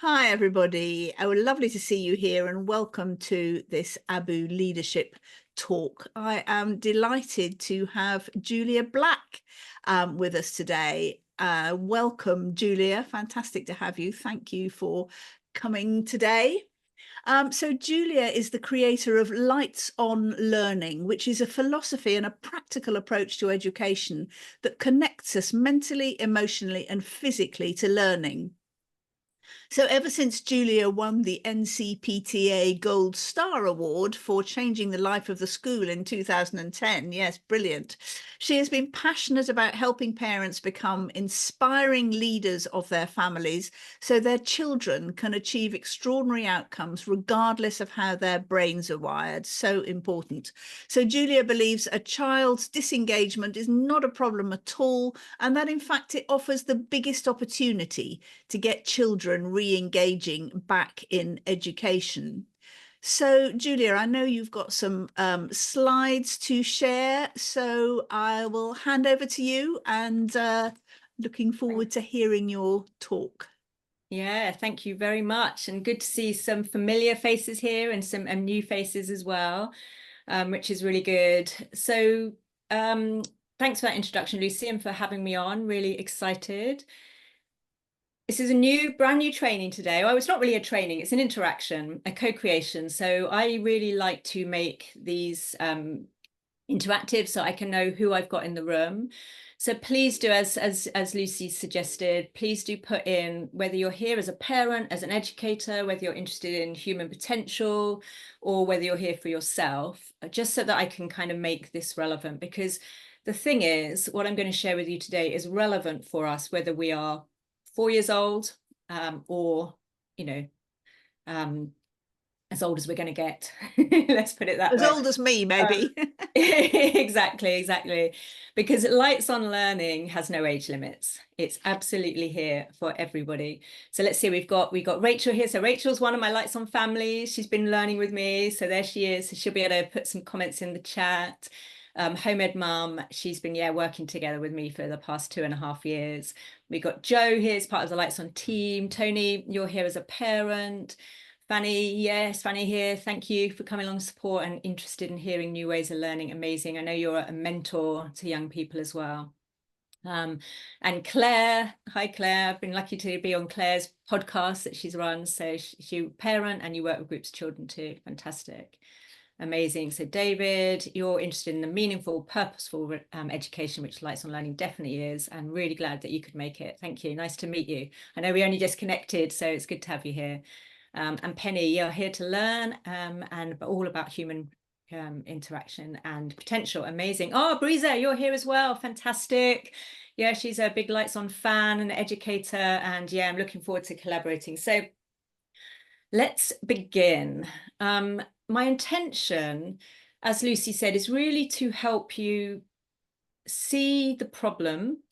Hi, everybody. Oh, lovely to see you here and welcome to this ABU Leadership Talk. I am delighted to have Julia Black with us today. Welcome, Julia. Fantastic to have you. Thank you for coming today. So Julia is the creator of Lights on Learning, which is a philosophy and a practical approach to education that connects us mentally, emotionally, and physically to learning. So ever since Julia won the NCPTA Gold Star Award for changing the life of the school in 2010, yes, brilliant, she has been passionate about helping parents become inspiring leaders of their families so their children can achieve extraordinary outcomes regardless of how their brains are wired. So important. So Julia believes a child's disengagement is not a problem at all, and that in fact it offers the biggest opportunity to get children re-engaging back in education. So, Julia, I know you've got some slides to share, so I will hand over to you and looking forward to hearing your talk. Yeah, thank you very much. And good to see some familiar faces here and some new faces as well, which is really good. So thanks for that introduction, Lucy, and for having me on. Really excited. This is a brand new training today. Well, it's not really a training, it's an interaction, a co-creation. So I really like to make these interactive so I can know who I've got in the room. So please do, as Lucy suggested, please do put in whether you're here as a parent, as an educator, whether you're interested in human potential, or whether you're here for yourself, just so that I can kind of make this relevant. Because the thing is, what I'm going to share with you today is relevant for us, whether we are 4 years old or, you know, as old as we're going to get. Let's put it that As way. old as me, maybe. Exactly. Because Lights on Learning has no age limits. It's absolutely here for everybody. So let's see, we've got Rachel here. So Rachel's one of my Lights on families. She's been learning with me. So there she is. So she'll be able to put some comments in the chat. Home Ed Mum, she's been working together with me for the past 2.5 years. We've got Joe here as part of the Lights on team. Tony, you're here as a parent. Fanny, yes, Fanny here. Thank you for coming along to support and interested in hearing new ways of learning. Amazing. I know you're a mentor to young people as well. And Claire, hi Claire. I've been lucky to be on Claire's podcast that she's run. So she's a parent and you work with groups of children too. Fantastic. Amazing. So David, you're interested in the meaningful, purposeful education, which Lights on Learning definitely is, and really glad that you could make it. Thank you. Nice to meet you. I know we only just connected, so it's good to have you here. And Penny, you're here to learn and all about human interaction and potential. Amazing. Oh, Breeza, you're here as well. Fantastic. Yeah, she's a big Lights on fan and educator. And yeah, I'm looking forward to collaborating. So let's begin. My intention, as Lucy said, is really to help you see the problem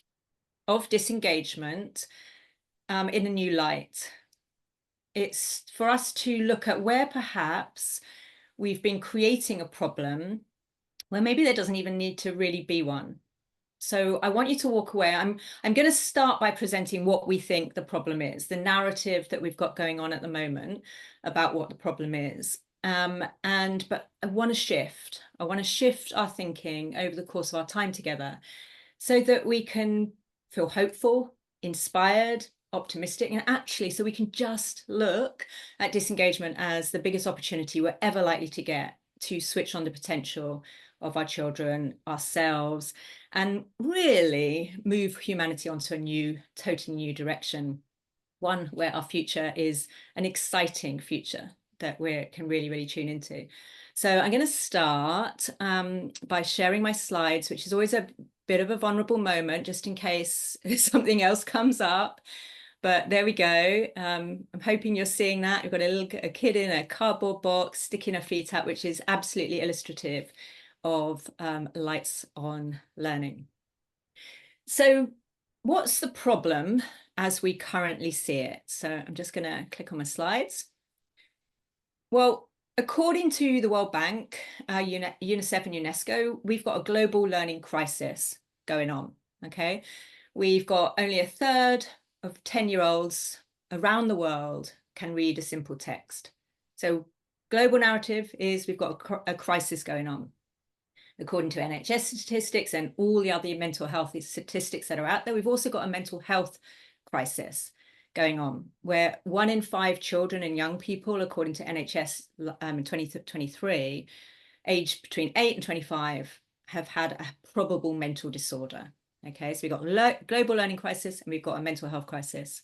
of disengagement in a new light. It's for us to look at where perhaps we've been creating a problem where maybe there doesn't even need to really be one. So I want you to walk away. I'm going to start by presenting what we think the problem is, the narrative that we've got going on at the moment about what the problem is. But I want to shift. I want to shift our thinking over the course of our time together so that we can feel hopeful, inspired, optimistic, and actually so we can just look at disengagement as the biggest opportunity we're ever likely to get to switch on the potential of our children, ourselves, and really move humanity onto a totally new direction, one where our future is an exciting future that we can really tune into. So I'm going to start by sharing my slides, which is always a bit of a vulnerable moment, just in case something else comes up. But there we go. I'm hoping you're seeing that. We've got a kid in a cardboard box sticking her feet out, which is absolutely illustrative of Lights on Learning. So what's the problem as we currently see it? So I'm just going to click on my slides. Well, according to the World Bank, UNICEF and UNESCO, we've got a global learning crisis going on, okay? We've got only a third of 10-year-olds around the world can read a simple text. So global narrative is we've got a crisis going on. According to NHS statistics and all the other mental health statistics that are out there, we've also got a mental health crisis going on, where 1 in 5 children and young people, according to NHS in 2023, aged between 8 and 25, have had a probable mental disorder. Okay, so we've got global learning crisis and we've got a mental health crisis.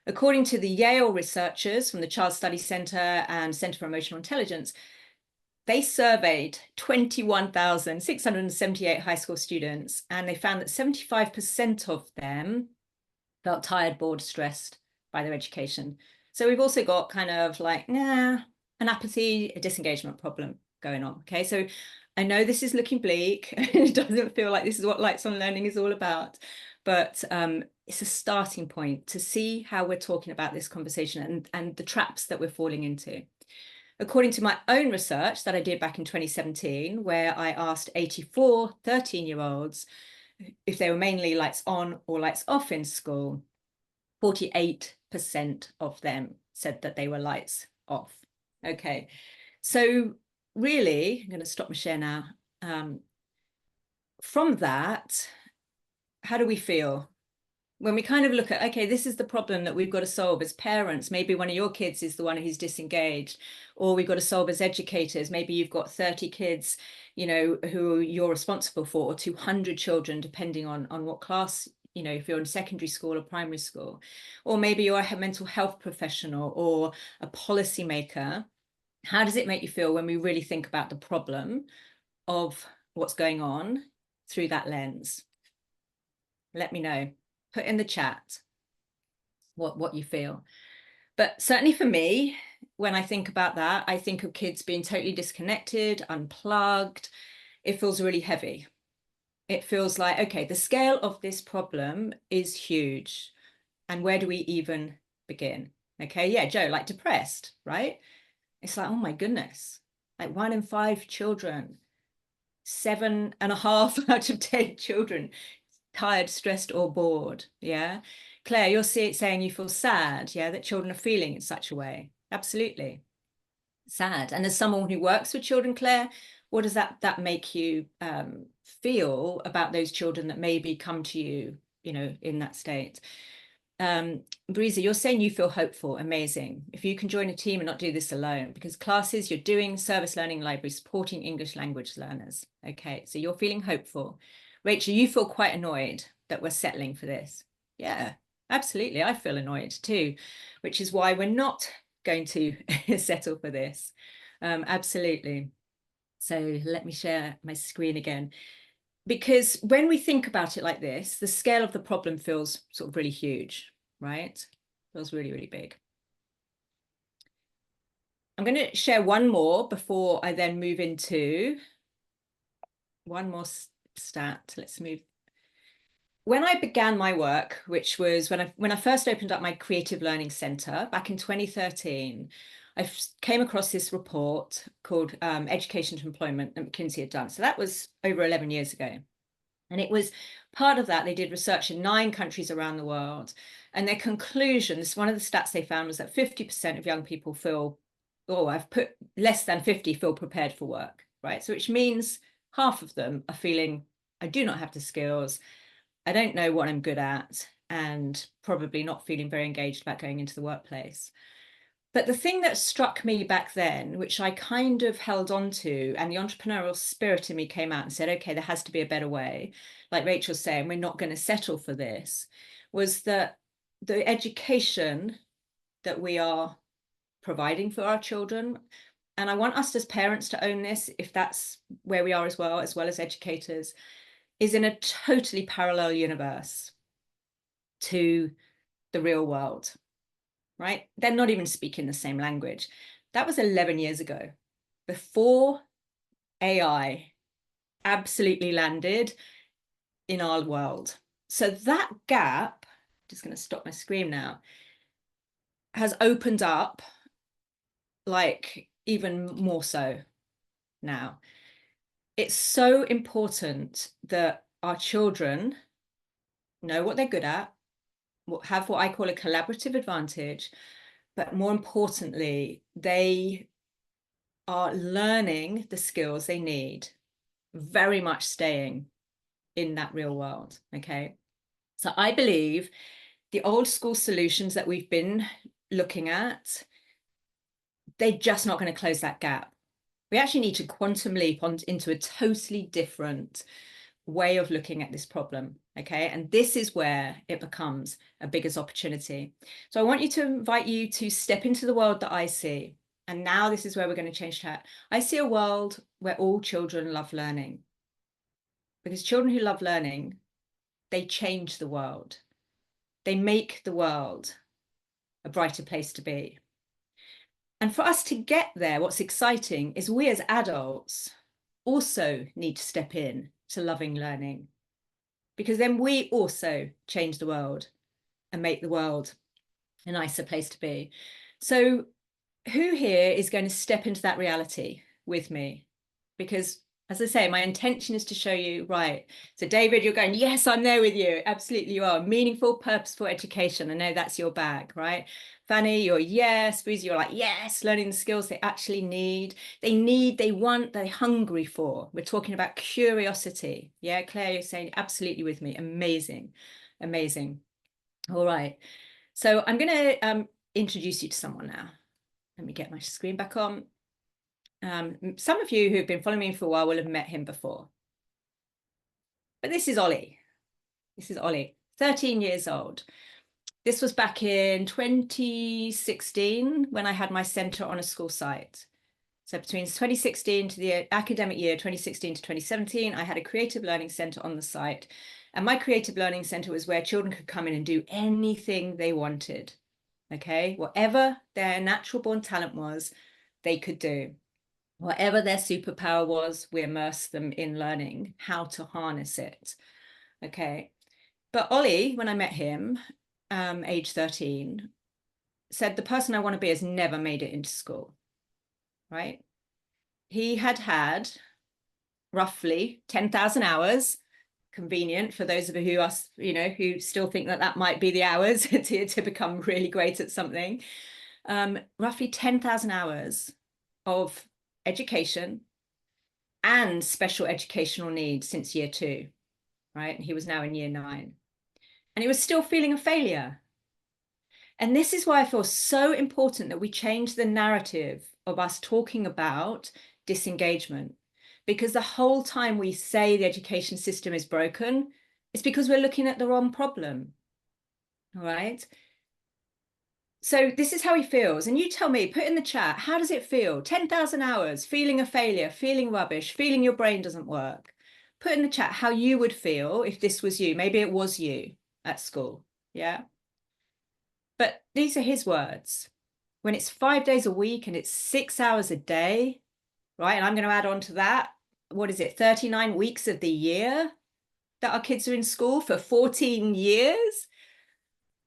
According to the Yale researchers from the Child Study Centre and Centre for Emotional Intelligence, they surveyed 21,678 high school students, and they found that 75% of them felt tired, bored, stressed by their education. So we've also got kind of like, an apathy, a disengagement problem going on. Okay, so I know this is looking bleak. It doesn't feel like this is what Lights on Learning is all about, but it's a starting point to see how we're talking about this conversation and the traps that we're falling into. According to my own research that I did back in 2017, where I asked 84 13-year-olds if they were mainly lights on or lights off in school, 48% of them said that they were lights off. Okay, so really, I'm going to stop my share now. From that, how do we feel? When we kind of look at, okay, this is the problem that we've got to solve as parents. Maybe one of your kids is the one who's disengaged, or we've got to solve as educators. Maybe you've got 30 kids, who you're responsible for, or 200 children, depending on what class, if you're in secondary school or primary school, or maybe you're a mental health professional or a policymaker. How does it make you feel when we really think about the problem of what's going on through that lens? Let me know. Put in the chat what you feel. But certainly for me, when I think about that, I think of kids being totally disconnected, unplugged. It feels really heavy. It feels like, okay, the scale of this problem is huge. And where do we even begin? Okay, yeah, Joe, like depressed, right? It's like, oh my goodness, like 1 in 5 children, 7.5 out of 10 children tired, stressed, or bored. Yeah. Claire, you're saying you feel sad. Yeah, that children are feeling in such a way. Absolutely. Sad. And as someone who works with children, Claire, what does that make you feel about those children that maybe come to you, in that state? Breezy, you're saying you feel hopeful. Amazing. If you can join a team and not do this alone, because classes you're doing, service learning library, supporting English language learners. Okay, so you're feeling hopeful. Rachel, you feel quite annoyed that we're settling for this. Yeah, absolutely. I feel annoyed too, which is why we're not going to settle for this. Absolutely. So let me share my screen again. Because when we think about it like this, the scale of the problem feels sort of really huge, right? Feels really, really big. I'm going to share one more before I then move into one more stat. Let's move. When I began my work, which was when I first opened up my Creative Learning Centre back in 2013, I came across this report called Education to Employment that McKinsey had done. So that was over 11 years ago. And it was part of that, they did research in 9 countries around the world. And their conclusions, one of the stats they found was that 50% of young people feel, I've put less than 50 feel prepared for work, right? So which means half of them are feeling, I do not have the skills, I don't know what I'm good at, and probably not feeling very engaged about going into the workplace. But the thing that struck me back then, which I kind of held on to, and the entrepreneurial spirit in me came out and said, okay, there has to be a better way. Like Rachel's saying, we're not going to settle for this, was that the education that we are providing for our children, and I want us as parents to own this, if that's where we are as well as educators, is in a totally parallel universe to the real world. Right? They're not even speaking the same language. That was 11 years ago, before AI absolutely landed in our world. So that gap, just going to stop my screen now, has opened up like even more so now. It's so important that our children know what they're good at, have what I call a collaborative advantage, but more importantly, they are learning the skills they need, very much staying in that real world, okay? So I believe the old school solutions that we've been looking at, they're just not going to close that gap. We actually need to quantum leap into a totally different way of looking at this problem, okay? And this is where it becomes a biggest opportunity. So I want you to invite you to step into the world that I see. And now this is where we're going to change that. I see a world where all children love learning. Because children who love learning, they change the world. They make the world a brighter place to be. And for us to get there, what's exciting is we as adults also need to step in to loving learning, because then we also change the world and make the world a nicer place to be. So who here is going to step into that reality with me? Because as I say, my intention is to show you, right. So David, you're going, yes, I'm there with you. Absolutely you are. Meaningful, purposeful education. I know that's your bag, right? Fanny, you're yes. Boozy, you're like, yes, learning the skills they actually need. They want, they're hungry for. We're talking about curiosity. Yeah, Claire, you're saying absolutely with me. Amazing, amazing. All right. So I'm going to introduce you to someone now. Let me get my screen back on. Some of you who've been following me for a while will have met him before. But this is Ollie. This is Ollie, 13 years old. This was back in 2016 when I had my centre on a school site. So between 2016 to the academic year 2016 to 2017, I had a creative learning centre on the site. And my creative learning centre was where children could come in and do anything they wanted. Okay, whatever their natural born talent was, they could do. Whatever their superpower was, we immersed them in learning how to harness it. Okay. But Ollie, when I met him, age 13, said the person I want to be has never made it into school, right? He had roughly 10,000 hours, convenient for those of you who are, who still think that might be the hours to become really great at something. Roughly 10,000 hours of education and special educational needs since year 2, right? And he was now in year 9. And he was still feeling a failure. And this is why I feel so important that we change the narrative of us talking about disengagement. Because the whole time we say the education system is broken, it's because we're looking at the wrong problem, all right? So this is how he feels. And you tell me, put in the chat, how does it feel? 10,000 hours, feeling a failure, feeling rubbish, feeling your brain doesn't work. Put in the chat how you would feel if this was you. Maybe it was you at school, yeah? But these are his words. When it's 5 days a week and it's 6 hours a day, right? And I'm going to add on to that, what is it, 39 weeks of the year that our kids are in school for 14 years?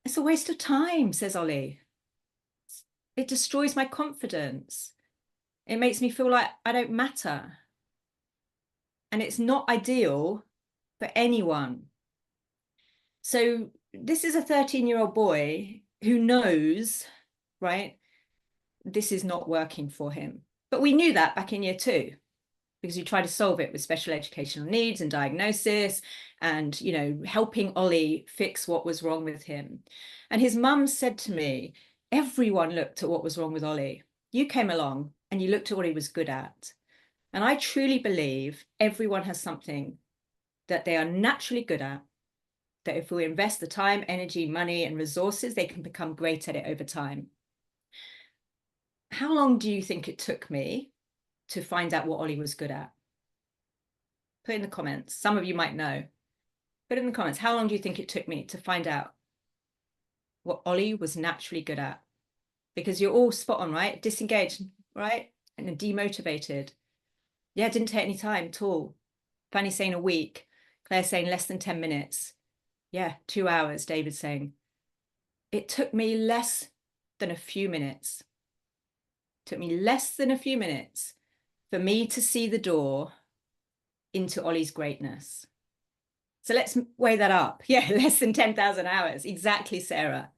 It's a waste of time, says Ollie. It destroys my confidence. It makes me feel like I don't matter. And it's not ideal for anyone. So this is a 13-year-old boy who knows, right, this is not working for him. But we knew that back in year 2, because we tried to solve it with special educational needs and diagnosis and, helping Ollie fix what was wrong with him. And his mum said to me, everyone looked at what was wrong with Ollie. You came along and you looked at what he was good at. And I truly believe everyone has something that they are naturally good at, that if we invest the time, energy, money, and resources, they can become great at it over time. How long do you think it took me to find out what Ollie was good at? Put in the comments. Some of you might know. Put in the comments, how long do you think it took me to find out what Ollie was naturally good at? Because you're all spot on, right? Disengaged, right? And demotivated. Yeah, it didn't take any time at all. Fanny saying a week. Claire saying less than 10 minutes. Yeah, 2 hours, David saying. It took me less than a few minutes. It took me less than a few minutes for me to see the door into Ollie's greatness. So let's weigh that up. Yeah, less than 10,000 hours. Exactly, Sarah.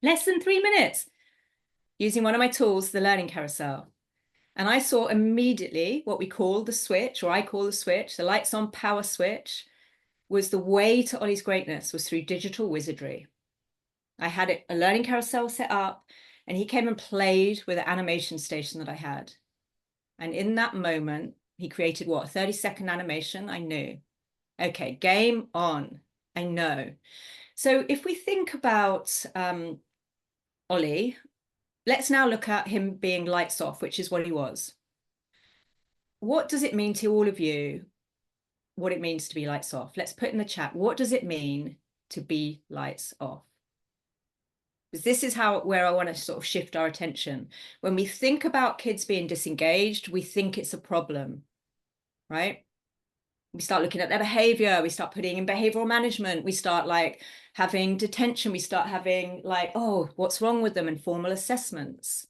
Less than 3 minutes using one of my tools, the learning carousel. And I saw immediately what we call the switch, or I call the switch, the lights on power switch, was the way to Ollie's greatness was through digital wizardry. I had a learning carousel set up, and he came and played with the animation station that I had. And in that moment, he created what, a 30-second animation? I knew. Okay, game on. I know. So if we think about Ollie, let's now look at him being lights off, which is what he was. What does it mean to all of you, what it means to be lights off? Let's put in the chat, what does it mean to be lights off? Because this is where I want to sort of shift our attention. When we think about kids being disengaged, we think it's a problem, right? We start looking at their behavior, we start putting in behavioral management, we start like having detention, we start having like, oh, what's wrong with them, and formal assessments.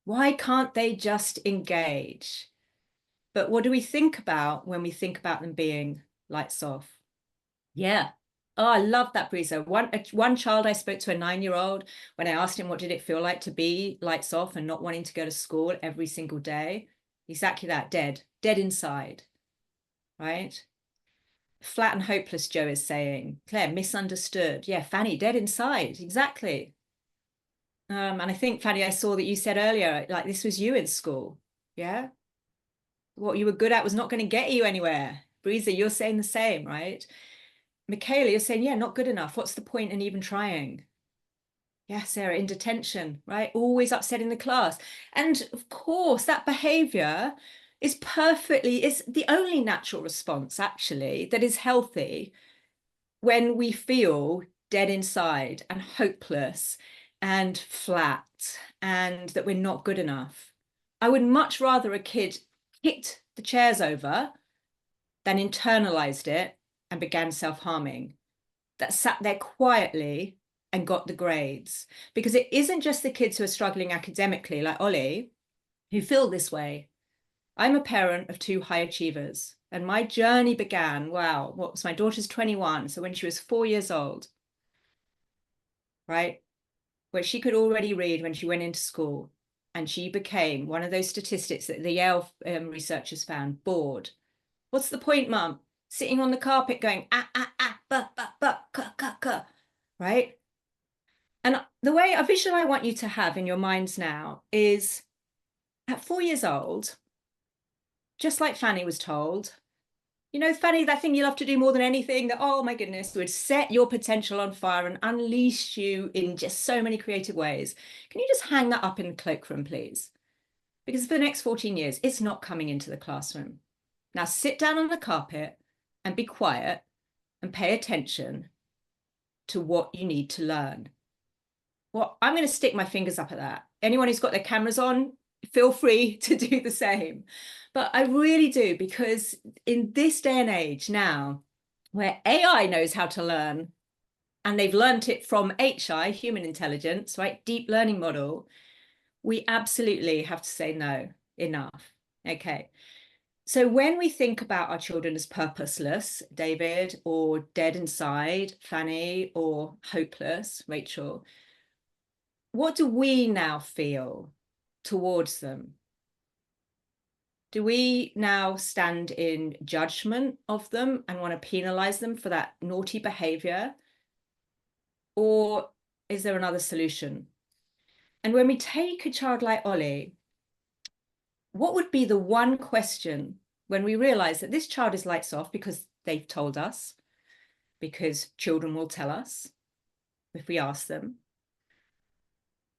Why can't they just engage? But what do we think about when we think about them being lights off? Yeah. Oh, I love that, Brisa. One child I spoke to, a 9-year-old, when I asked him what did it feel like to be lights off and not wanting to go to school every single day. Exactly that, dead inside, right? Flat and hopeless, Joe is saying. Claire, misunderstood. Yeah, Fanny, dead inside, exactly. And I think, Fanny, I saw that you said earlier, like this was you in school. Yeah. What you were good at was not going to get you anywhere. Breezer, you're saying the same, right? Michaela, you're saying, yeah, not good enough. What's the point in even trying? Yeah, Sarah, in detention, right? Always upsetting the class. And of course, that behavior is the only natural response, actually, that is healthy when we feel dead inside and hopeless and flat and that we're not good enough. I would much rather a kid kicked the chairs over than internalized it and began self-harming, that sat there quietly and got the grades. Because it isn't just the kids who are struggling academically, like Ollie, who feel this way. I'm a parent of 2 high achievers, and my journey began, wow, what was my daughter's 21, so when she was 4 years old, right? Where she could already read when she went into school, and she became one of those statistics that the Yale researchers found, bored. What's the point, Mum? Sitting on the carpet going, right? And the way, a vision I want you to have in your minds now is at 4 years old, just like Fanny was told, you know, Fanny, that thing you love to do more than anything, that, oh my goodness, would set your potential on fire and unleash you in just so many creative ways. Can you just hang that up in the cloakroom, please? Because for the next 14 years, it's not coming into the classroom. Now sit down on the carpet and be quiet and pay attention to what you need to learn. Well, I'm going to stick my fingers up at that. Anyone who's got their cameras on, feel free to do the same. But I really do, because in this day and age now, where AI knows how to learn, and they've learned it from HI, human intelligence, right? Deep learning model, we absolutely have to say no, enough. Okay. So when we think about our children as purposeless, David, or dead inside, Fanny, or hopeless, Rachel, what do we now feel towards them? Do we now stand in judgment of them and want to penalize them for that naughty behavior? Or is there another solution? And when we take a child like Ollie, what would be the one question when we realize that this child is lights off because they've told us, because children will tell us if we ask them?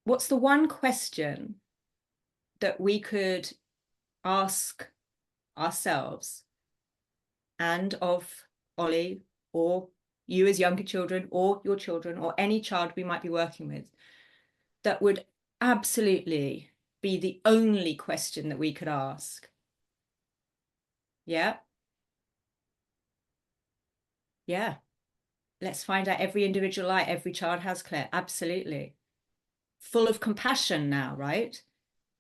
What's the one question that we could ask ourselves and of Ollie, or you as younger children, or your children, or any child we might be working with, that would absolutely be the only question that we could ask? Yeah. Yeah. Let's find out every individual light every child has, Claire. Absolutely. Full of compassion now, right?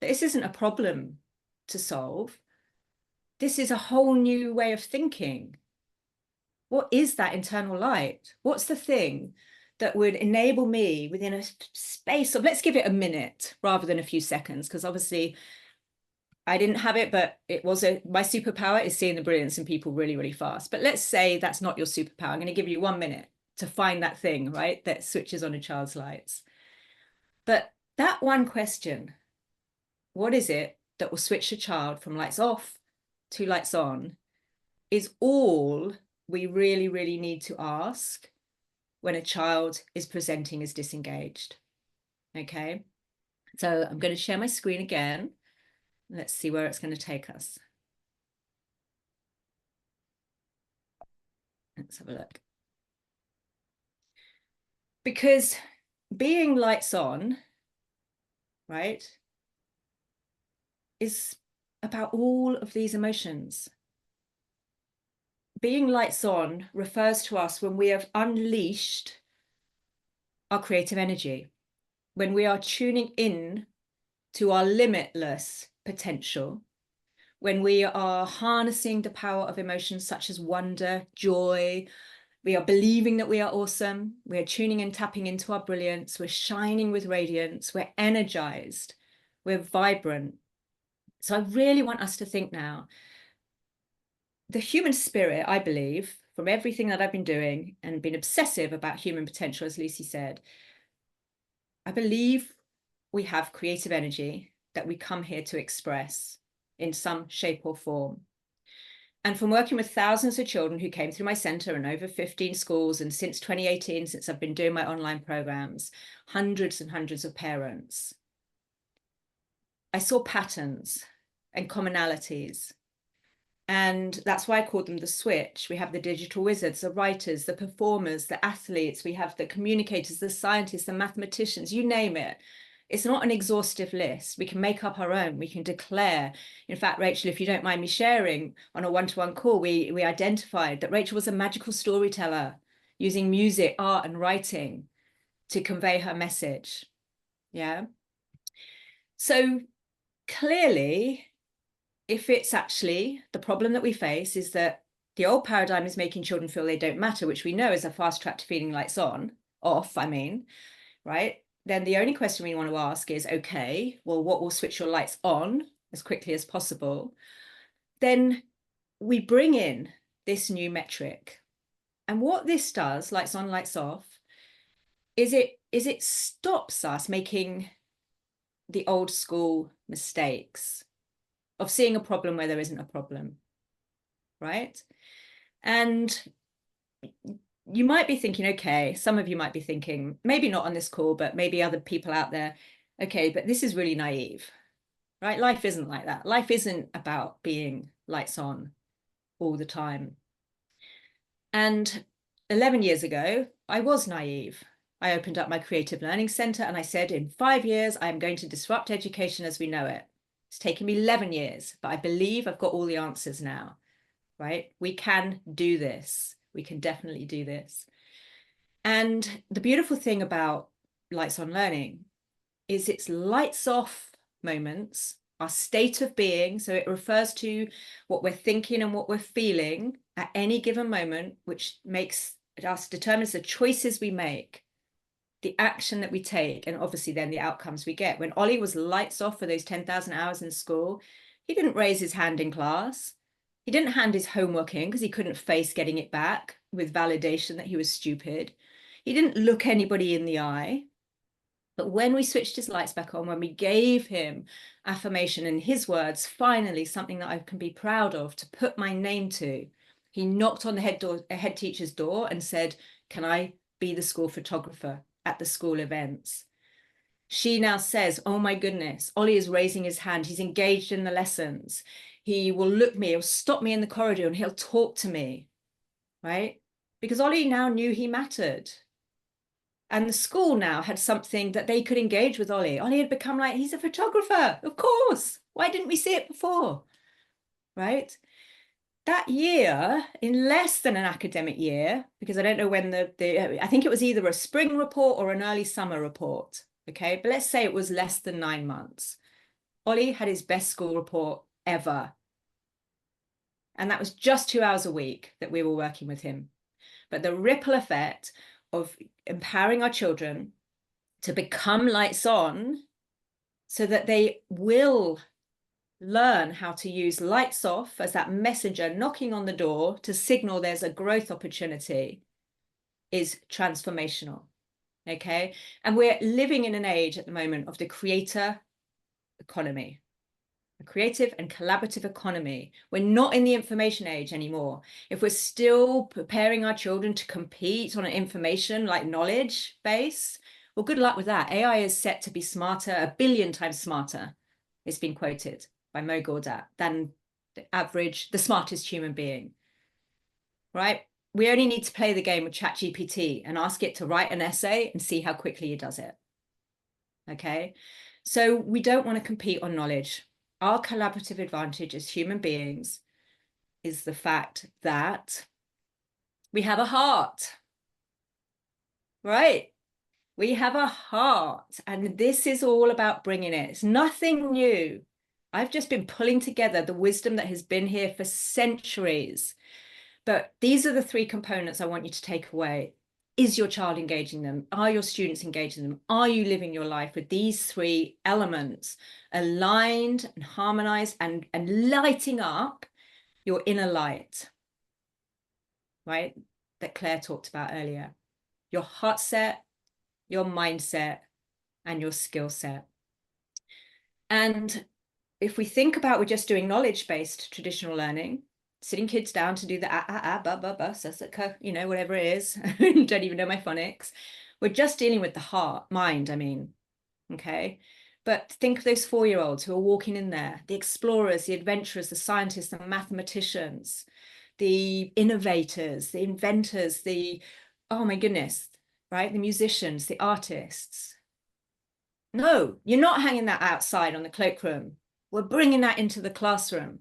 This isn't a problem to solve. This is a whole new way of thinking. What is that internal light? What's the thing that would enable me within a space of, let's give it a minute rather than a few seconds, because obviously I didn't have it, but it was my superpower is seeing the brilliance in people really, really fast. But let's say that's not your superpower. I'm going to give you 1 minute to find that thing, right, that switches on a child's lights. But that one question, what is it that will switch a child from lights off to lights on, is all we really, really need to ask when a child is presenting as disengaged. Okay, so I'm going to share my screen again. Let's see where it's going to take us. Let's have a look. Because being lights on, right, is about all of these emotions. Being lights on refers to us when we have unleashed our creative energy, when we are tuning in to our limitless potential, when we are harnessing the power of emotions such as wonder, joy. We are believing that we are awesome. We are tuning in, tapping into our brilliance. We're shining with radiance. We're energized. We're vibrant. So I really want us to think now. The human spirit, I believe, from everything that I've been doing and been obsessive about human potential, as Lucy said, I believe we have creative energy that we come here to express in some shape or form. And from working with thousands of children who came through my center and over 15 schools, and since 2018, since I've been doing my online programs, hundreds and hundreds of parents, I saw patterns and commonalities. And that's why I called them the switch. We have the digital wizards, the writers, the performers, the athletes, we have the communicators, the scientists, the mathematicians, you name it. It's not an exhaustive list. We can make up our own. We can declare. In fact, Rachel, if you don't mind me sharing, on a one-to-one call, we identified that Rachel was a magical storyteller using music, art, and writing to convey her message. Yeah. So clearly, if it's actually the problem that we face is that the old paradigm is making children feel they don't matter, which we know is a fast track to feeling lights on, off, I mean, right? Then the only question we want to ask is, okay, well, what will switch your lights on as quickly as possible? Then we bring in this new metric. And what this does, lights on, lights off, is it stops us making the old school mistakes of seeing a problem where there isn't a problem, right? And you might be thinking, okay, some of you might be thinking, maybe not on this call, but maybe other people out there, okay, but this is really naive, right? Life isn't like that. Life isn't about being lights on all the time. And 11 years ago, I was naive. I opened up my Creative Learning Center and I said, in 5 years, I'm going to disrupt education as we know it. It's taken me 11 years, but I believe I've got all the answers now, right? We can do this. We can definitely do this. And the beautiful thing about Lights on Learning is its lights off moments, our state of being. So it refers to what we're thinking and what we're feeling at any given moment, which makes us, determines the choices we make, the action that we take, and obviously then the outcomes we get. When Ollie was lights off for those 10,000 hours in school, he didn't raise his hand in class. He didn't hand his homework in because he couldn't face getting it back with validation that he was stupid. He didn't look anybody in the eye. But when we switched his lights back on, when we gave him affirmation, in his words, finally something that I can be proud of, to put my name to, he knocked on the head teacher's door and said, can I be the school photographer at the school events? She now says, oh my goodness, Ollie is raising his hand. He's engaged in the lessons. He will look me, he'll stop me in the corridor and he'll talk to me, right? Because Ollie now knew he mattered. And the school now had something that they could engage with Ollie. Ollie had become like, he's a photographer, of course. Why didn't we see it before, right? That year, in less than an academic year, because I don't know when I think it was either a spring report or an early summer report, okay? But let's say it was less than 9 months. Ollie had his best school report ever. And that was just 2 hours a week that we were working with him. but the ripple effect of empowering our children to become lights on so that they will learn how to use lights off as that messenger knocking on the door to signal there's a growth opportunity is transformational. Okay. And we're living in an age at the moment of the creator economy, a creative and collaborative economy. We're not in the information age anymore. If we're still preparing our children to compete on an information like knowledge base, well, good luck with that. AI is set to be smarter, 1 billion times smarter. It's been quoted by Mo Gawdat than the smartest human being, right? We only need to play the game with ChatGPT and ask it to write an essay and see how quickly it does it. Okay, so we don't want to compete on knowledge. Our collaborative advantage as human beings is the fact that we have a heart, right? We have a heart, and this is all about bringing it. It's nothing new. I've just been pulling together the wisdom that has been here for centuries. But these are the 3 components I want you to take away. Is your child engaging them? Are your students engaging them? Are you living your life with these 3 elements aligned and harmonized and lighting up your inner light, right? That Claire talked about earlier. Your heart set, your mindset, and your skill set. And if we think about we're just doing knowledge-based traditional learning, sitting kids down to do the you know, whatever it is, don't even know my phonics. We're just dealing with the heart, mind, I mean, okay? But think of those 4-year-olds who are walking in there, the explorers, the adventurers, the scientists, the mathematicians, the innovators, the inventors, oh my goodness, right? The musicians, the artists. No, you're not hanging that outside on the cloakroom. We're bringing that into the classroom.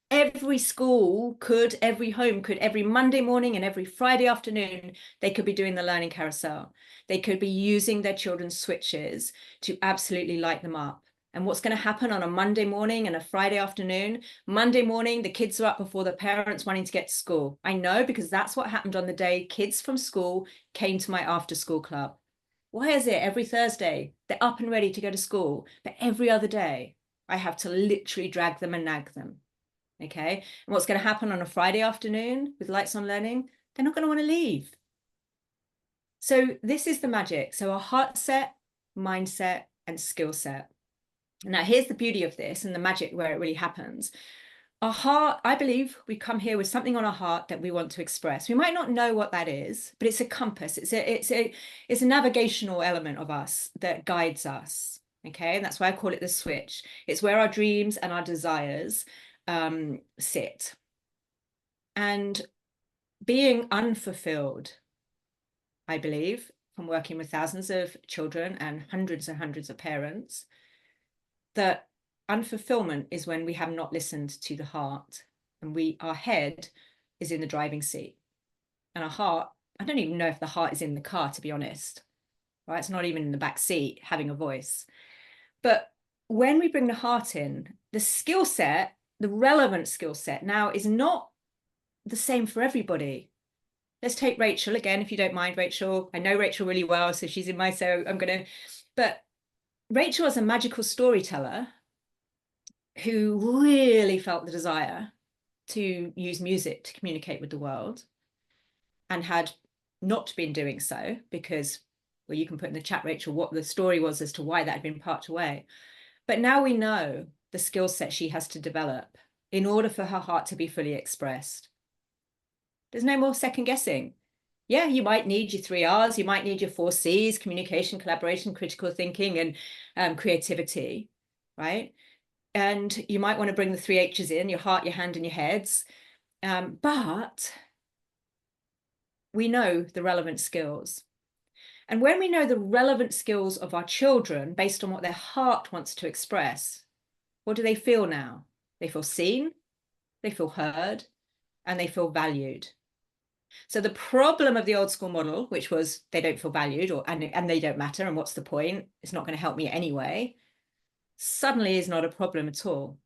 Every school could, every home could, every Monday morning and every Friday afternoon, they could be doing the learning carousel. They could be using their children's switches to absolutely light them up. And what's going to happen on a Monday morning and a Friday afternoon? Monday morning, the kids are up before the parents wanting to get to school. I know, because that's what happened on the day kids from school came to my after school club. Why is it every Thursday they're up and ready to go to school, but every other day I have to literally drag them and nag them? Okay, and what's going to happen on a Friday afternoon with Lights on Learning? They're not going to want to leave. So this is the magic. So our heart set, mindset, and skill set. Now here's the beauty of this and the magic where it really happens. Our heart, I believe we come here with something on our heart that we want to express. We might not know what that is, but it's a compass. It's a navigational element of us that guides us. Okay, and that's why I call it the switch. It's where our dreams and our desires sit. And being unfulfilled, I believe, from working with thousands of children and hundreds of parents, that unfulfillment is when we have not listened to the heart, and our head is in the driving seat, and our heart, I don't even know if the heart is in the car, to be honest, right? It's not even in the back seat having a voice. But when we bring the heart in, the skill set, the relevant skill set now is not the same for everybody. Let's take Rachel again, if you don't mind, Rachel. I know Rachel really well, so she's in so I'm going to, but Rachel is a magical storyteller who really felt the desire to use music to communicate with the world and had not been doing so because, well, you can put in the chat, Rachel, what the story was as to why that had been parked away. But now we know the skill set she has to develop in order for her heart to be fully expressed. There's no more second guessing. Yeah, you might need your 3 R's, you might need your 4 C's, communication, collaboration, critical thinking, and creativity, right? And you might want to bring the 3 H's in, your heart, your hand, and your heads. But we know the relevant skills. And when we know the relevant skills of our children based on what their heart wants to express, what do they feel now? They feel seen, they feel heard, and they feel valued. So the problem of the old school model, which was they don't feel valued and they don't matter, and what's the point? It's not going to help me anyway, suddenly is not a problem at all,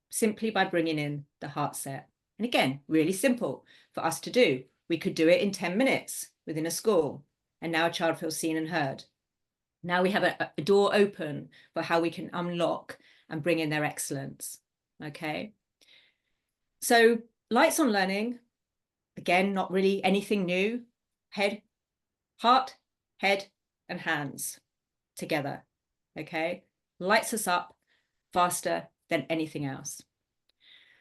simply by bringing in the heart set. And again, really simple for us to do. We could do it in 10 minutes within a school. And now a child feels seen and heard. Now we have a door open for how we can unlock and bring in their excellence. Okay. So lights on learning, again, not really anything new. Heart, head, and hands together. Okay. Lights us up faster than anything else.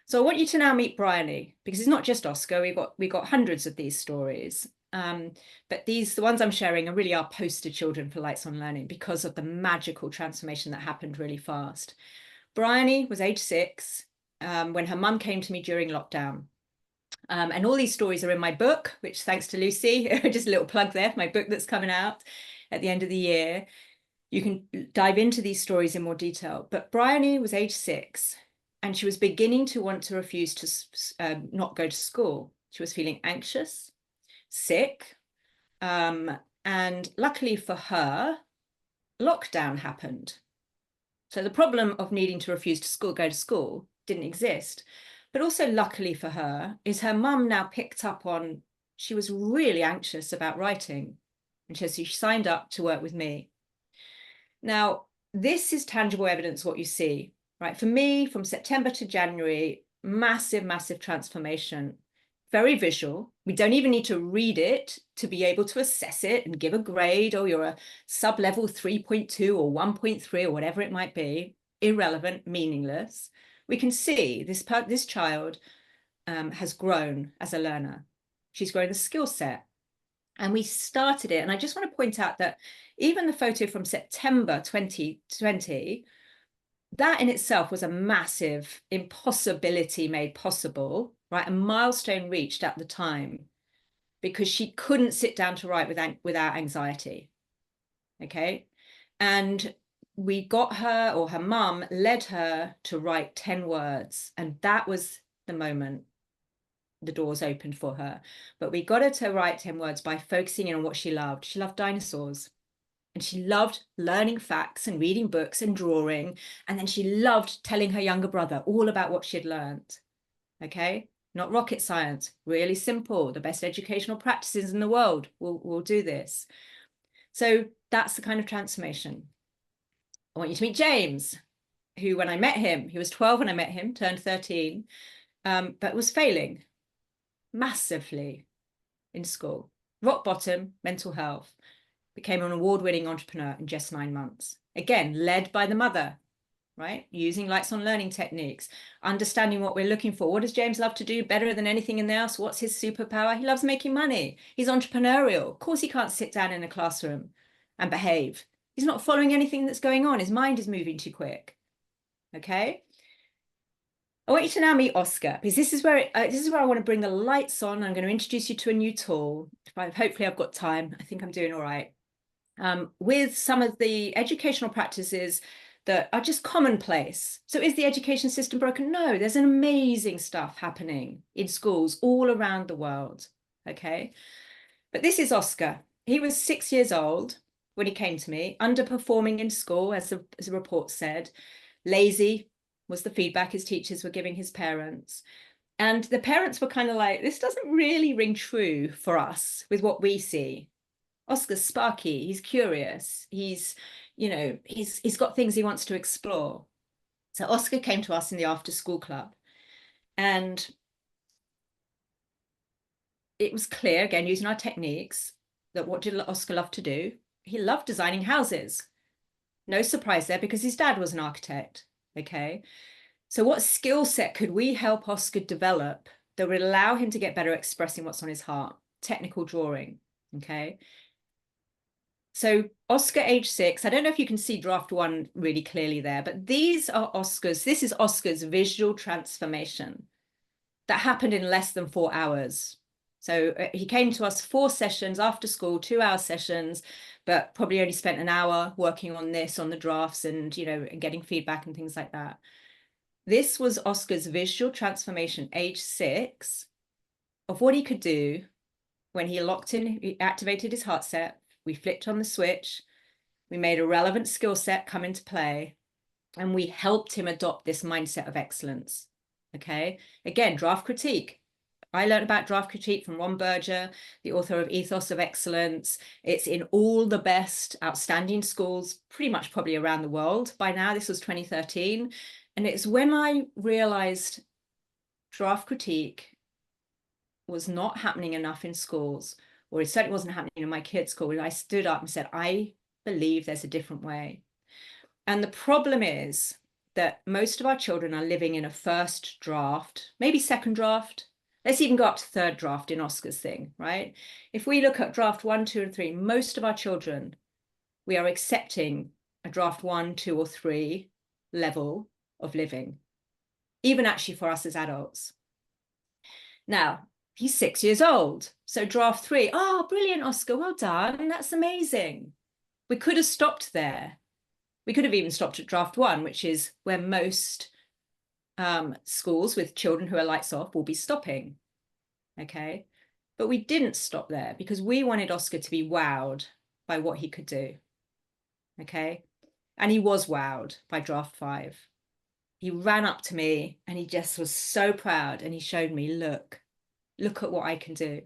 So I want you to now meet Bryony, because it's not just Oscar. We've got hundreds of these stories. But the ones I'm sharing are really our poster children for Lights on Learning because of the magical transformation that happened really fast. Bryony was age 6 when her mum came to me during lockdown. And all these stories are in my book, which thanks to Lucy, just a little plug there for my book that's coming out at the end of the year. You can dive into these stories in more detail. But Bryony was age 6 and she was beginning to want to refuse to not go to school. She was feeling anxious, sick. And luckily for her, lockdown happened. So the problem of needing to refuse to go to school didn't exist. But also luckily for her is her mum now picked up on, she was really anxious about writing. And so she signed up to work with me. Now, this is tangible evidence what you see, right? For me, from September to January, massive, massive transformation. Very visual. We don't even need to read it to be able to assess it and give a grade, or you're a sub-level 3.2 or 1.3 or whatever it might be. Irrelevant, meaningless. We can see this child has grown as a learner. She's grown the skill set. And we started it. And I just want to point out that even the photo from September 2020, that in itself was a massive impossibility made possible, right? A milestone reached at the time because she couldn't sit down to write without anxiety. Okay. And we got her, or her mum led her to write 10 words. And that was the moment the doors opened for her. But we got her to write 10 words by focusing in on what she loved. She loved dinosaurs. And she loved learning facts and reading books and drawing. And then she loved telling her younger brother all about what she had learned. Okay, not rocket science, really simple. The best educational practices in the world will do this. So that's the kind of transformation. I want you to meet James, who when I met him, he was 12 when I met him, turned 13, but was failing massively in school. Rock bottom, mental health. Became an award-winning entrepreneur in just 9 months. Again, led by the mother, right? Using Lights on Learning techniques, understanding what we're looking for. What does James love to do better than anything else? What's his superpower? He loves making money. He's entrepreneurial. Of course, he can't sit down in a classroom and behave. He's not following anything that's going on. His mind is moving too quick. Okay. I want you to now meet Oscar, because this is where I want to bring the lights on. I'm going to introduce you to a new tool. Hopefully I've got time. I think I'm doing all right. With some of the educational practices that are just commonplace. So is the education system broken? No, there's an amazing stuff happening in schools all around the world, okay? But this is Oscar. He was 6 years old when he came to me, underperforming in school, as the report said. Lazy was the feedback his teachers were giving his parents. And the parents were kind of like, this doesn't really ring true for us with what we see. Oscar's sparky, he's curious, he's got things he wants to explore. So Oscar came to us in the after school club, and it was clear, again, using our techniques, that what did Oscar love to do? He loved designing houses. No surprise there, because his dad was an architect, okay? So what skill set could we help Oscar develop that would allow him to get better at expressing what's on his heart? Technical drawing, okay? So Oscar, age 6, I don't know if you can see draft 1 really clearly there, but this is Oscar's visual transformation that happened in less than 4 hours. So he came to us 4 sessions after school, 2-hour sessions, but probably only spent an hour working on the drafts and, and getting feedback and things like that. This was Oscar's visual transformation, age 6, of what he could do when he activated his heart set. We flipped on the switch, we made a relevant skill set come into play, and we helped him adopt this mindset of excellence. Okay, again, draft critique. I learned about draft critique from Ron Berger, the author of Ethos of Excellence. It's in all the best outstanding schools, pretty much probably around the world by now. This was 2013. And it's when I realized draft critique was not happening enough in schools, or it certainly wasn't happening in my kids' school, when I stood up and said, I believe there's a different way. And the problem is that most of our children are living in a first draft, maybe second draft. Let's even go up to third draft in Oscar's thing, right? If we look at draft 1, 2, and 3, most of our children, we are accepting a draft 1, 2, or 3 level of living, even actually for us as adults. Now, he's 6 years old. So draft 3, oh, brilliant, Oscar, well done. That's amazing. We could have stopped there. We could have even stopped at draft 1, which is where most schools with children who are lights off will be stopping. Okay. But we didn't stop there because we wanted Oscar to be wowed by what he could do. Okay. And he was wowed by draft 5. He ran up to me and he just was so proud. And he showed me, look at what I can do.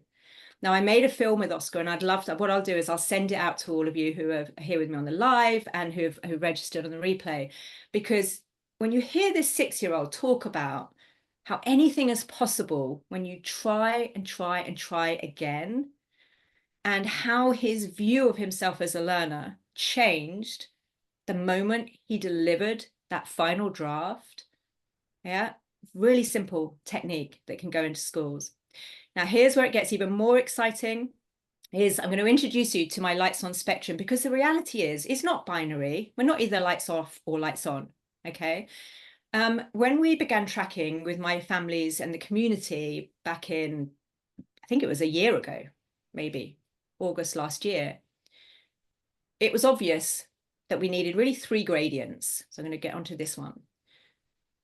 Now, I made a film with Oscar, and I'd love to, what I'll do is I'll send it out to all of you who are here with me on the live and who registered on the replay, because when you hear this 6-year-old talk about how anything is possible when you try and try and try again, and how his view of himself as a learner changed the moment he delivered that final draft. Yeah, really simple technique that can go into schools. Now, here's where it gets even more exciting. I'm going to introduce you to my lights on spectrum, because the reality is it's not binary. We're not either lights off or lights on, okay? When we began tracking with my families and the community back in, I think it was a year ago, maybe August last year, it was obvious that we needed really 3 gradients. So I'm going to get onto this one.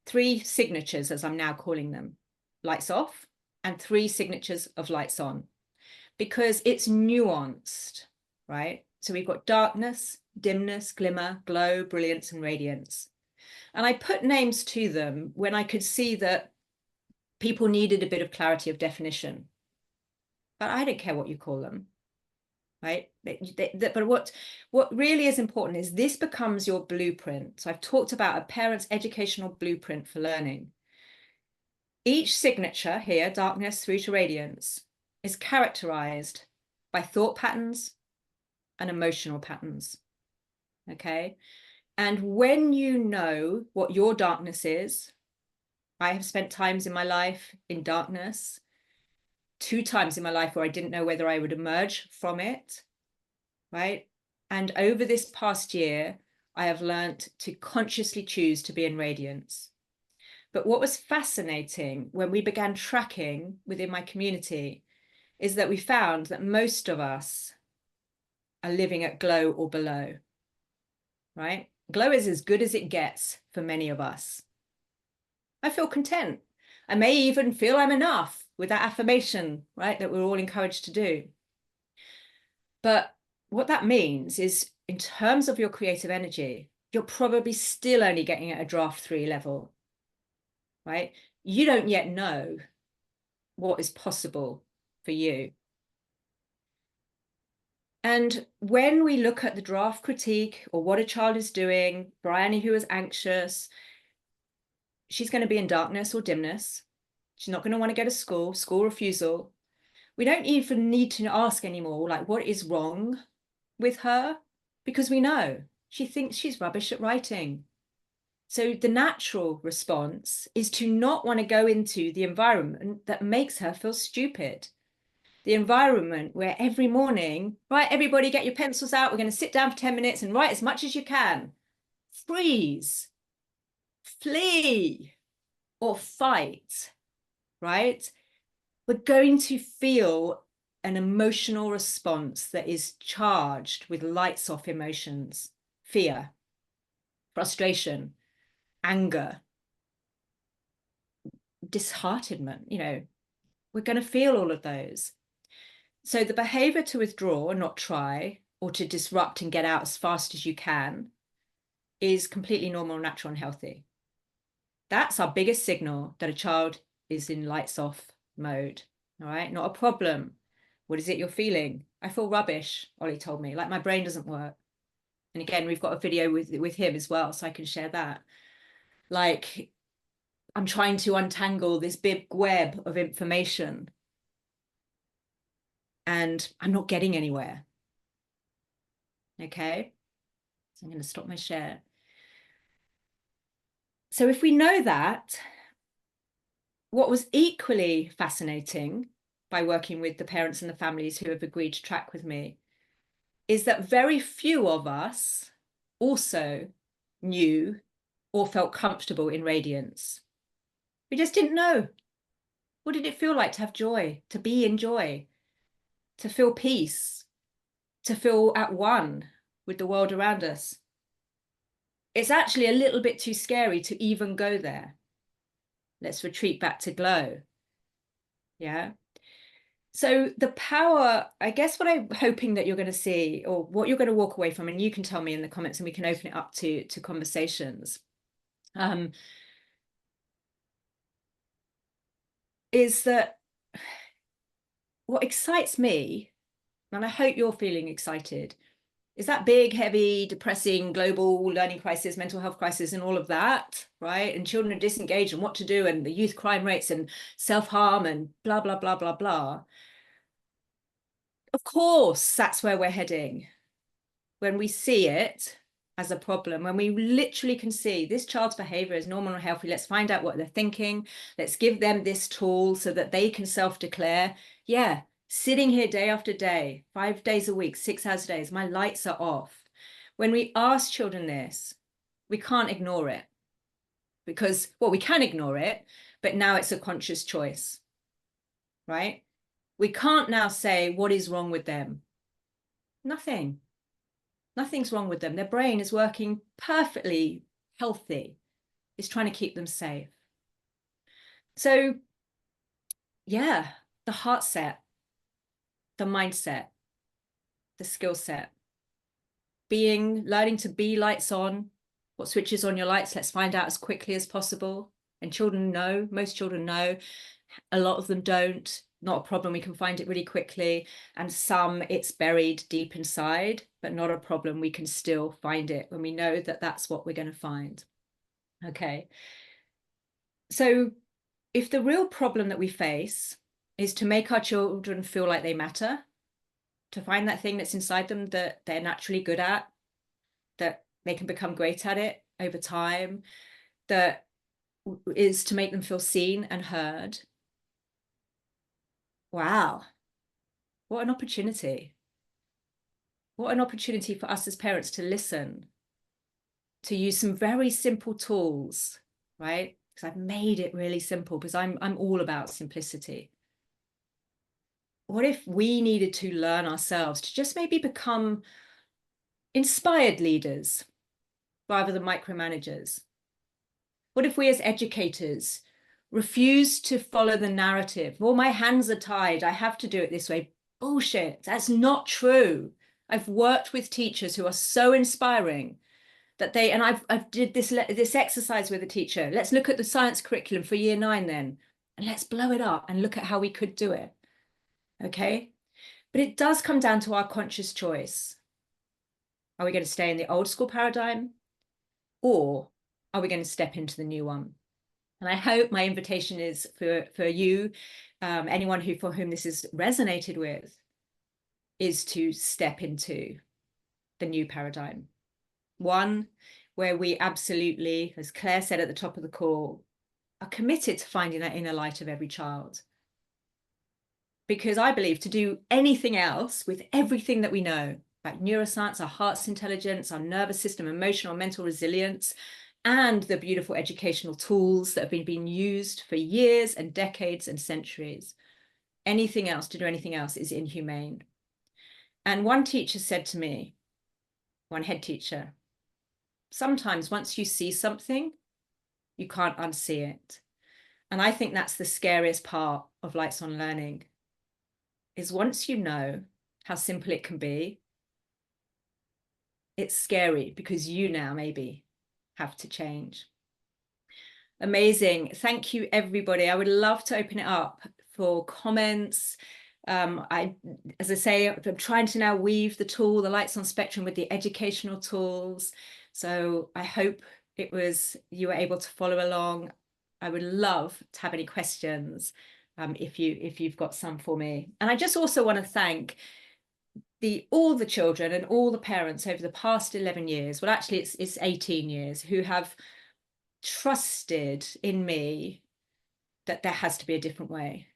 3 signatures, as I'm now calling them, lights off, and 3 signatures of lights on, because it's nuanced, right? So we've got darkness, dimness, glimmer, glow, brilliance, and radiance. And I put names to them when I could see that people needed a bit of clarity of definition. But I don't care what you call them, right? But what really is important is this becomes your blueprint. So I've talked about a parent's educational blueprint for learning. Each signature here, darkness through to radiance, is characterized by thought patterns and emotional patterns, okay? And when you know what your darkness is, I have spent times in my life in darkness, 2 times in my life where I didn't know whether I would emerge from it, right? And over this past year, I have learned to consciously choose to be in radiance. But what was fascinating when we began tracking within my community is that we found that most of us are living at glow or below, right? Glow is as good as it gets for many of us. I feel content. I may even feel I'm enough with that affirmation, right, that we're all encouraged to do. But what that means is, in terms of your creative energy, you're probably still only getting at a draft 3 level, right? You don't yet know what is possible for you. And when we look at the draft critique or what a child is doing, Bryony, who is anxious, she's going to be in darkness or dimness. She's not going to want to go to school refusal. We don't even need to ask anymore, like, what is wrong with her? Because we know she thinks she's rubbish at writing. So the natural response is to not want to go into the environment that makes her feel stupid. The environment where every morning, right, everybody get your pencils out, we're going to sit down for 10 minutes and write as much as you can. Freeze, flee, or fight, right? We're going to feel an emotional response that is charged with lights off emotions, fear, frustration, anger, disheartenment. We're going to feel all of those. So the behavior to withdraw and not try, or to disrupt and get out as fast as you can, is completely normal, natural, and healthy. That's our biggest signal that a child is in lights off mode. All right, not a problem. What is it you're feeling? I feel rubbish, Ollie told me, like my brain doesn't work. And again, we've got a video with him as well, so I can share that. Like, I'm trying to untangle this big web of information and I'm not getting anywhere. Okay, so I'm going to stop my share. So if we know that, what was equally fascinating by working with the parents and the families who have agreed to track with me is that very few of us also knew or felt comfortable in radiance. We just didn't know. What did it feel like to have joy, to be in joy, to feel peace, to feel at one with the world around us? It's actually a little bit too scary to even go there. Let's retreat back to glow. Yeah. So the power, I guess what I'm hoping that you're going to see, or what you're going to walk away from, and you can tell me in the comments and we can open it up to conversations, is that what excites me, and I hope you're feeling excited, is that big, heavy, depressing global learning crisis, mental health crisis, and all of that, right? And children are disengaged and what to do, and the youth crime rates and self-harm and blah, blah, blah, blah, blah. Of course, that's where we're heading. When we see it as a problem, when we literally can see this child's behavior is normal and healthy, let's find out what they're thinking. Let's give them this tool so that they can self-declare. Yeah, sitting here day after day, 5 days a week, 6 hours a day, my lights are off. When we ask children this, we can't ignore it because, well, we can ignore it, but now it's a conscious choice, right? We can't now say, what is wrong with them? Nothing. Nothing's wrong with them. Their brain is working perfectly healthy. It's trying to keep them safe. So, yeah, the heart set, the mindset, the skill set, learning to be lights on. What switches on your lights? Let's find out as quickly as possible. And children know, most children know, a lot of them don't. Not a problem, we can find it really quickly. And some, it's buried deep inside, but not a problem, we can still find it when we know that that's what we're going to find. Okay. So if the real problem that we face is to make our children feel like they matter, to find that thing that's inside them that they're naturally good at, that they can become great at it over time, that is to make them feel seen and heard. Wow, what an opportunity. What an opportunity for us as parents to listen, to use some very simple tools, right? Because I've made it really simple because I'm all about simplicity. What if we needed to learn ourselves to just maybe become inspired leaders rather than micromanagers? What if we as educators refuse to follow the narrative? Well, my hands are tied, I have to do it this way. Bullshit, that's not true. I've worked with teachers who are so inspiring that I've did this exercise with a teacher. Let's look at the science curriculum for year 9 then, and let's blow it up and look at how we could do it. Okay, but it does come down to our conscious choice. Are we going to stay in the old school paradigm, or are we going to step into the new one? And I hope my invitation is for you, anyone for whom this is resonated with, is to step into the new paradigm. One where we absolutely, as Claire said at the top of the call, are committed to finding that inner light of every child. Because I believe to do anything else with everything that we know about neuroscience, our heart's intelligence, our nervous system, emotional and mental resilience, and the beautiful educational tools that have been being used for years and decades and centuries, anything else, to do anything else is inhumane. And one teacher said to me, one head teacher, sometimes once you see something, you can't unsee it. And I think that's the scariest part of Lights on Learning, is once you know how simple it can be, it's scary because you now maybe have to change. Amazing. Thank you, everybody. I would love to open it up for comments. As I say, I'm trying to now weave the Lights on Spectrum with the educational tools. So I hope you were able to follow along. I would love to have any questions if you've got some for me. And I just also want to thank all the children and all the parents over the past 11 years. Well, actually, it's 18 years who have trusted in me that there has to be a different way.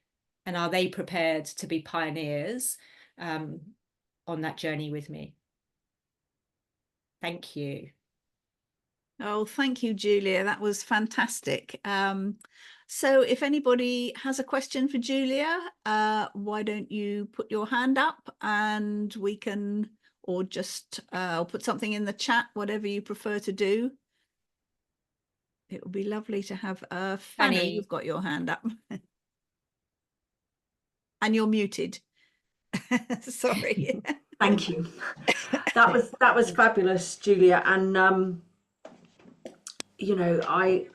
And are they prepared to be pioneers on that journey with me? Thank you. Oh, thank you, Julia. That was fantastic. So if anybody has a question for Julia, why don't you put your hand up and we can, or just I'll put something in the chat, whatever you prefer to do. It would be lovely to have Fanny, you've got your hand up. And you're muted. Sorry. Thank you. That was fabulous, Julia. And you know, I